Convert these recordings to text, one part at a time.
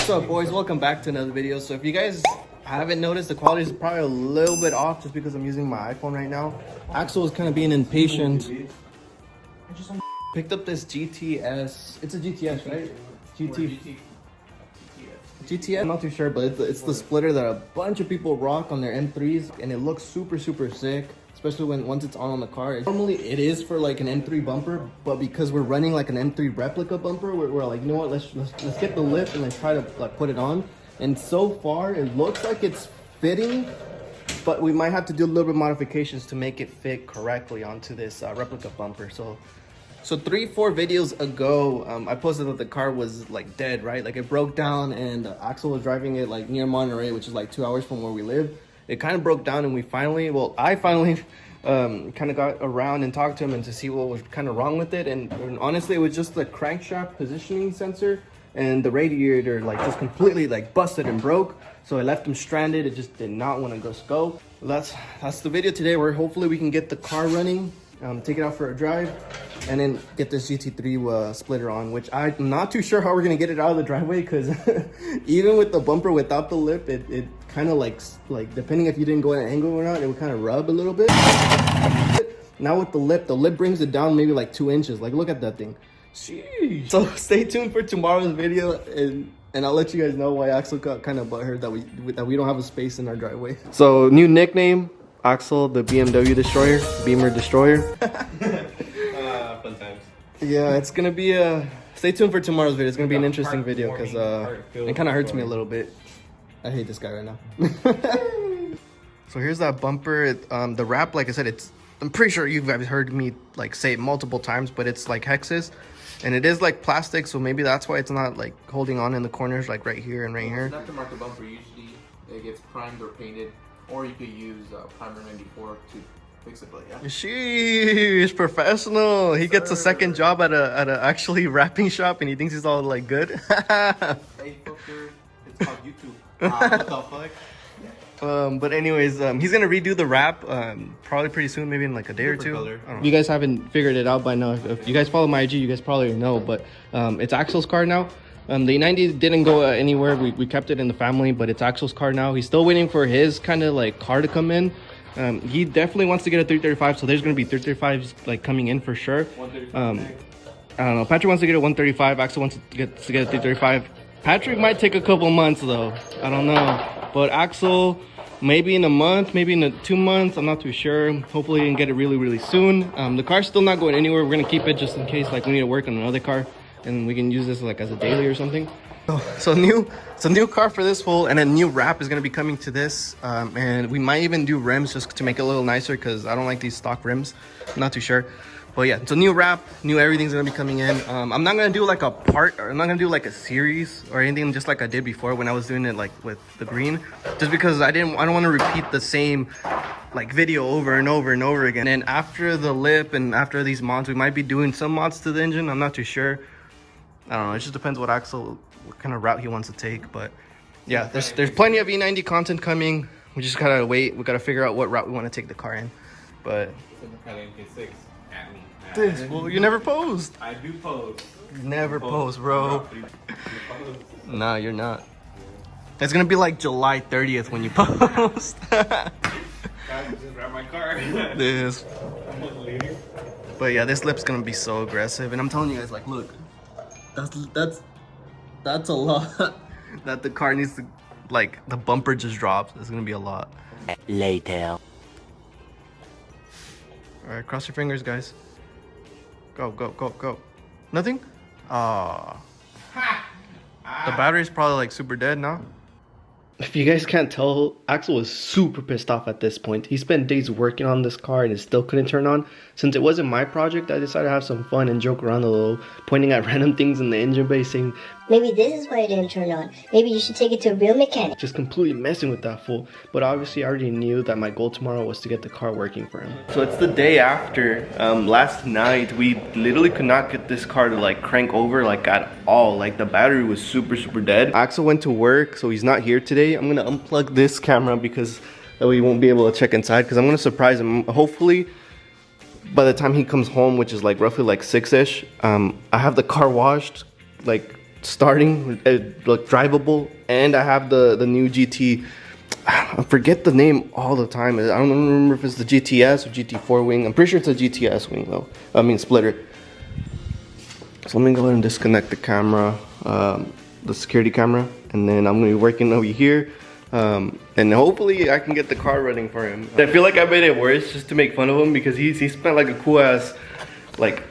What's up, boys? Welcome back to another video. So if you guys haven't noticed, the quality is probably a little bit off just because I'm using my iPhone right now. Axel is kind of being impatient. I just picked up this GTS. It's a GTS, right? GTS. I'm not too sure, but it's the splitter that a bunch of people rock on their M3s, and it looks super sick. Especially once it's on the car. Normally it is for like an M3 bumper, but because we're running like an M3 replica bumper, we're like, you know what, let's get the lift and then try to like put it on. And so far it looks like it's fitting, but we might have to do a little bit of modifications to make it fit correctly onto this replica bumper. So 3-4 videos ago, I posted that the car was like dead, right? Like it broke down, and Axel was driving it like near Monterey, which is like 2 hours from where we live. It kind of broke down, and I finally kind of got around and talked to him and to see what was kind of wrong with it. And honestly, it was just the crankshaft positioning sensor, and the radiator like just completely like busted and broke. So it left him stranded. It just did not want to go. That's the video today, where hopefully we can get the car running, take it out for a drive, and then get this GT3 splitter on, which I'm not too sure how we're gonna get it out of the driveway, because even with the bumper without the lip, it kind of like depending if you didn't go at an angle or not, it would kind of rub a little bit. Now with the lip brings it down maybe like 2 inches. Like, look at that thing. Sheesh. So stay tuned for tomorrow's video, and I'll let you guys know why Axel got kind of butthurt that we don't have a space in our driveway. So new nickname, Axel the BMW Destroyer, Beamer Destroyer. Fun times. Yeah, it's gonna be stay tuned for tomorrow's video. It's gonna be an interesting video because it kind of hurts me a little bit. I hate this guy right now. So here's that bumper. The wrap, like I said, I'm pretty sure you guys heard me like say it multiple times, but it's like hexes, and it is like plastic, so maybe that's why it's not like holding on in the corners, like right here and right here. Not to mark the bumper, usually it gets primed or painted, or you could use primer 94 to fix it, but yeah. Sheesh, professional. He gets a second job at a actually wrapping shop, and he thinks he's all like good. Hey, fucker, it's called YouTube. What the fuck? But anyways, he's gonna redo the wrap probably pretty soon, maybe in like a day or two. Color. I don't know. You guys haven't figured it out by now. If you guys follow my IG, you guys probably know, but it's Axel's car now. The E90 didn't go anywhere. We kept it in the family, but it's Axel's car now. He's still waiting for his kind of like car to come in. He definitely wants to get a 335, so there's gonna be 335s like coming in for sure. I don't know. Patrick wants to get a 135. Axel wants to get a 335. Patrick might take a couple months though. I don't know. But Axel, maybe in a month, maybe in 2 months. I'm not too sure. Hopefully he can get it really soon. The car's still not going anywhere. We're gonna keep it just in case like we need to work on another car, and we can use this like as a daily or something. So new car for this fool, and a new wrap is gonna be coming to this. And we might even do rims just to make it a little nicer, because I don't like these stock rims. I'm not too sure. But yeah, it's a new wrap, new everything's gonna be coming in. I'm not gonna do like a part, or I'm not gonna do like a series or anything, just like I did before when I was doing it like with the green, just because I don't want to repeat the same like video over and over again. And after the lip and after these mods, we might be doing some mods to the engine. I'm not too sure. I don't know. It just depends what kind of route he wants to take. But yeah, there's plenty of E90 content coming. We just gotta wait. We gotta figure out what route we want to take the car in. But this, well, you never posed. I do pose. Never pose, bro. Nah, you're not. It's gonna be like July 30th when you post. Just grab my car. This. But yeah, this lip's gonna be so aggressive, and I'm telling you guys, like, look, that's a lot. That the car needs to, like, the bumper just drops. It's gonna be a lot. Later. All right, cross your fingers, guys. Go. Nothing? Ah. The battery's probably like super dead now. If you guys can't tell, Axel was super pissed off at this point. He spent days working on this car and it still couldn't turn on. Since it wasn't my project, I decided to have some fun and joke around a little, pointing at random things in the engine bay, saying, maybe this is why it didn't turn on. Maybe you should take it to a real mechanic. Just completely messing with that fool. But obviously I already knew that my goal tomorrow was to get the car working for him. So it's the day after. Last night we literally could not get this car to like crank over like at all. Like the battery was super dead. Axel went to work, so he's not here today. I'm gonna unplug this camera because that way he won't be able to check inside, because I'm gonna surprise him. Hopefully by the time he comes home, which is like roughly like 6-ish, I have the car washed like starting, it looked drivable, and I have the new GT. I forget the name all the time. I don't remember if it's the GTS or GT4 wing. I'm pretty sure it's a GTS wing though. I mean splitter. So let me go ahead and disconnect the camera, the security camera, and then I'm gonna be working over here. And hopefully I can get the car running for him. I feel like I made it worse just to make fun of him because he spent like a cool ass like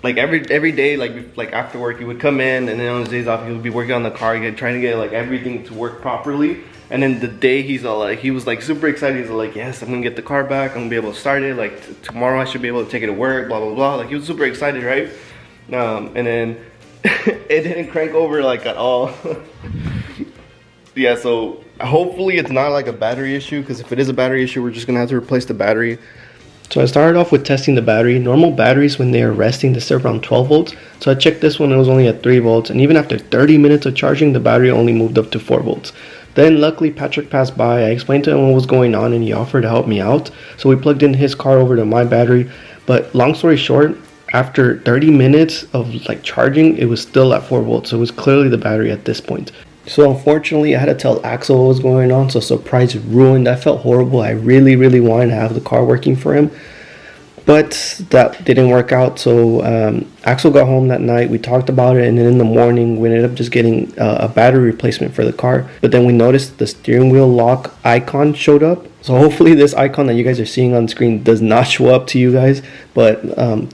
every day like after work he would come in, and then on his days off he would be working on the car again, trying to get like everything to work properly. And then the day he's all like, he was like super excited. He's like, yes, I'm gonna get the car back. I'm gonna be able to start it. Like tomorrow I should be able to take it to work, blah, blah, blah. Like he was super excited, right? And then it didn't crank over like at all. Yeah, so hopefully it's not like a battery issue, because if it is a battery issue, we're just gonna have to replace the battery. So I started off with testing the battery. Normal batteries, when they are resting, they start around 12 volts. So I checked this one, it was only at 3 volts. And even after 30 minutes of charging, the battery only moved up to 4 volts. Then luckily Patrick passed by. I explained to him what was going on and he offered to help me out. So we plugged in his car over to my battery. But long story short, after 30 minutes of like charging, it was still at 4 volts. So it was clearly the battery at this point. So unfortunately I had to tell Axel what was going on. So surprise ruined. I felt horrible. I really wanted to have the car working for him, but that didn't work out. So Axel got home that night, we talked about it, and then in the morning we ended up just getting a battery replacement for the car. But then we noticed the steering wheel lock icon showed up. So hopefully this icon that you guys are seeing on screen does not show up to you guys, but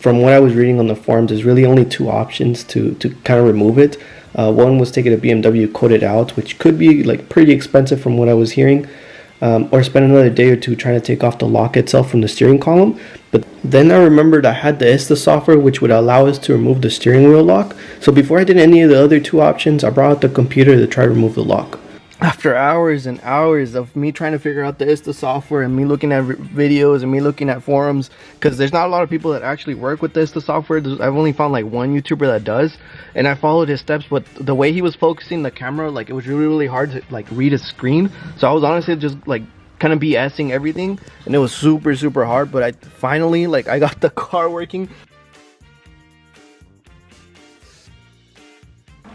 from what I was reading on the forums, there's really only 2 options to kind of remove it. One was take it to BMW, coat it out, which could be like pretty expensive from what I was hearing, or spend another day or two trying to take off the lock itself from the steering column. But then I remembered I had the ISTA software, which would allow us to remove the steering wheel lock. So before I did any of the other 2 options, I brought out the computer to try to remove the lock. After hours and hours of me trying to figure out the ISTA software, and me looking at videos and me looking at forums, because there's not a lot of people that actually work with the ISTA software. I've only found like one YouTuber that does, and I followed his steps, but the way he was focusing the camera, like it was really hard to like read his screen. So I was honestly just like kind of BSing everything, and it was super hard. But I finally I got the car working.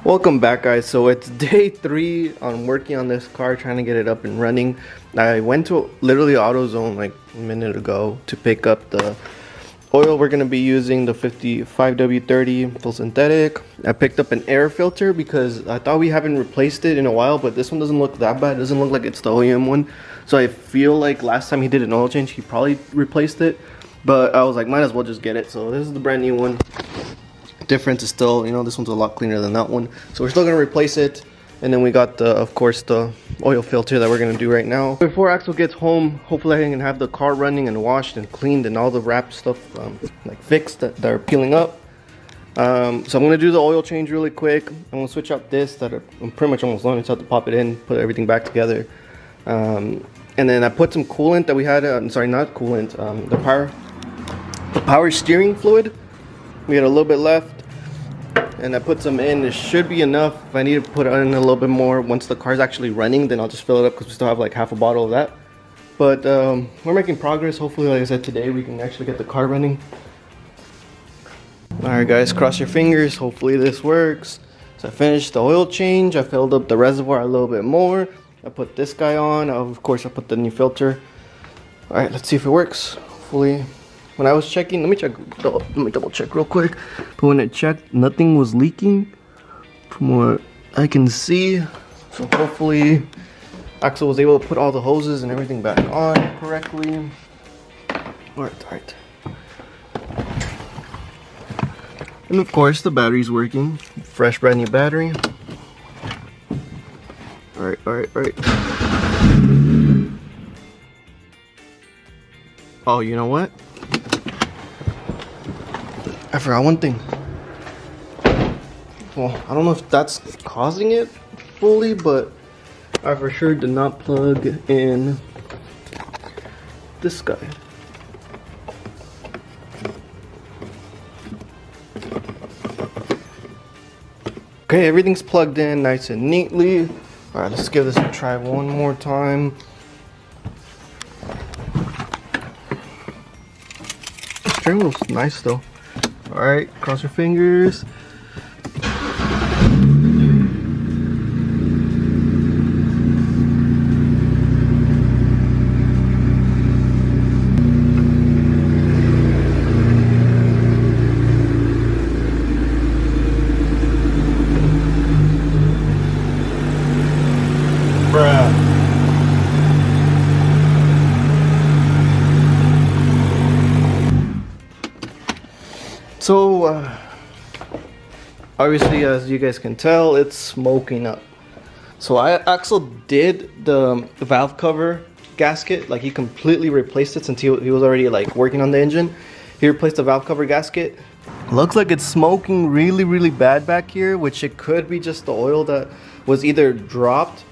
Welcome back, guys. So it's day 3 on working on this car, trying to get it up and running. I went to literally AutoZone like a minute ago to pick up the oil we're going to be using, the 55W30 full synthetic. I picked up an air filter because I thought we haven't replaced it in a while, but this one doesn't look that bad. It doesn't look like it's the OEM one. So I feel like last time he did an oil change, he probably replaced it, but I was like, might as well just get it. So this is the brand new one. Difference is still, you know, this one's a lot cleaner than that one, so we're still gonna replace it. And then we got the, of course, the oil filter that we're gonna do right now. Before Axel gets home, hopefully I can have the car running and washed and cleaned and all the wrap stuff like fixed that are peeling up. So I'm gonna do the oil change really quick. I'm gonna switch out this that I'm pretty much almost done. Just have to pop it in, put everything back together. And then I put some coolant that we had. Sorry, not coolant. The power steering fluid. We had a little bit left, and I put some in. It should be enough. If I need to put in a little bit more once the car's actually running, then I'll just fill it up, because we still have like half a bottle of that. But we're making progress. Hopefully, like I said, today we can actually get the car running. Alright guys, cross your fingers. Hopefully this works. So I finished the oil change. I filled up the reservoir a little bit more. I put this guy on. Of course, I put the new filter. Alright, let's see if it works. Hopefully. When I was checking, let me double check real quick. But when I checked, nothing was leaking from what I can see. So hopefully Axel was able to put all the hoses and everything back on correctly. Alright. And of course the battery's working. Fresh brand new battery. Alright. Oh, you know what? I forgot one thing. Well, I don't know if that's causing it fully, but I for sure did not plug in this guy. Okay, everything's plugged in nice and neatly. Alright, let's give this a try one more time. The steering wheel's nice though. Alright, cross your fingers. So obviously, as you guys can tell, it's smoking up. So Axel did the valve cover gasket, like he completely replaced it since he was already like working on the engine. He replaced the valve cover gasket. Looks like it's smoking really bad back here, which it could be just the oil that was either dropped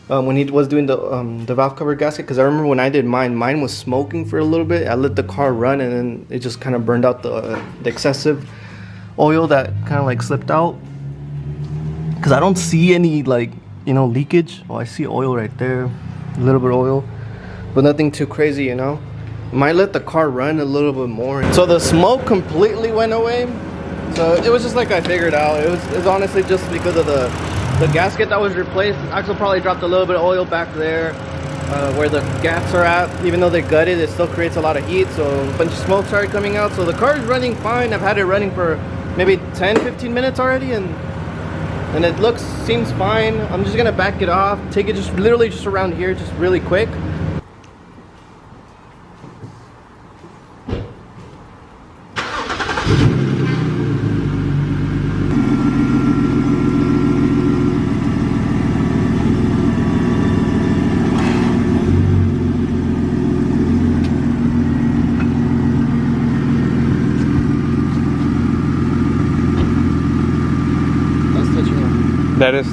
when he was doing the valve cover gasket. Because I remember when I did mine was smoking for a little bit. I let the car run and then it just kind of burned out the excessive oil that kind of like slipped out. Because I don't see any like, you know, leakage. Oh, I see oil right there, a little bit of oil, but nothing too crazy, you know. Might let the car run a little bit more. So the smoke completely went away. So it was just like I figured out. It was honestly just because of the gasket that was replaced. Axel probably dropped a little bit of oil back there where the gaps are at. Even though they're gutted, it still creates a lot of heat. So a bunch of smoke started coming out. So the car is running fine. I've had it running for maybe 10-15 minutes already, and it seems fine. I'm just gonna back it off, take it just literally just around here, just really quick.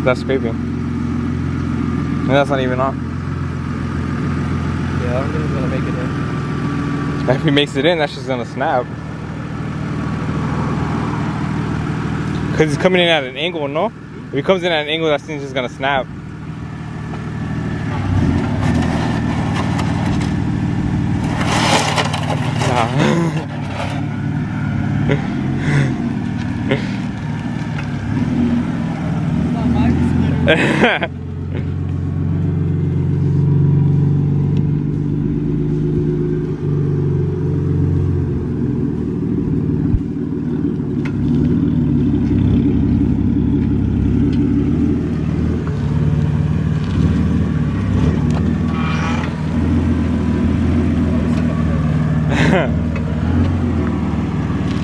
That's scraping. And that's not even on. Yeah, I don't think it's gonna make it in. If he makes it in, that's just gonna snap. Cause he's coming in at an angle, no? If he comes in at an angle, that thing's just gonna snap.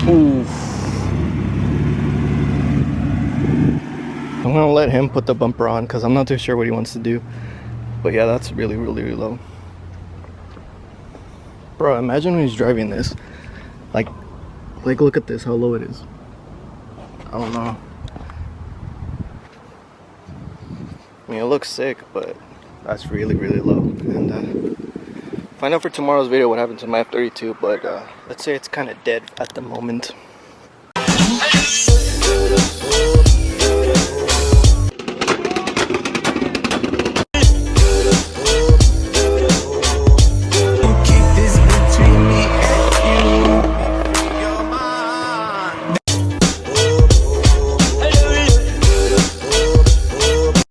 Oof. I'm gonna let him put the bumper on because I'm not too sure what he wants to do. But yeah, that's really low. Bro, imagine when he's driving this. Like look at this, how low it is. I don't know. I mean, it looks sick, but that's really low. And find out for tomorrow's video what happened to my F32, but let's say it's kind of dead at the moment.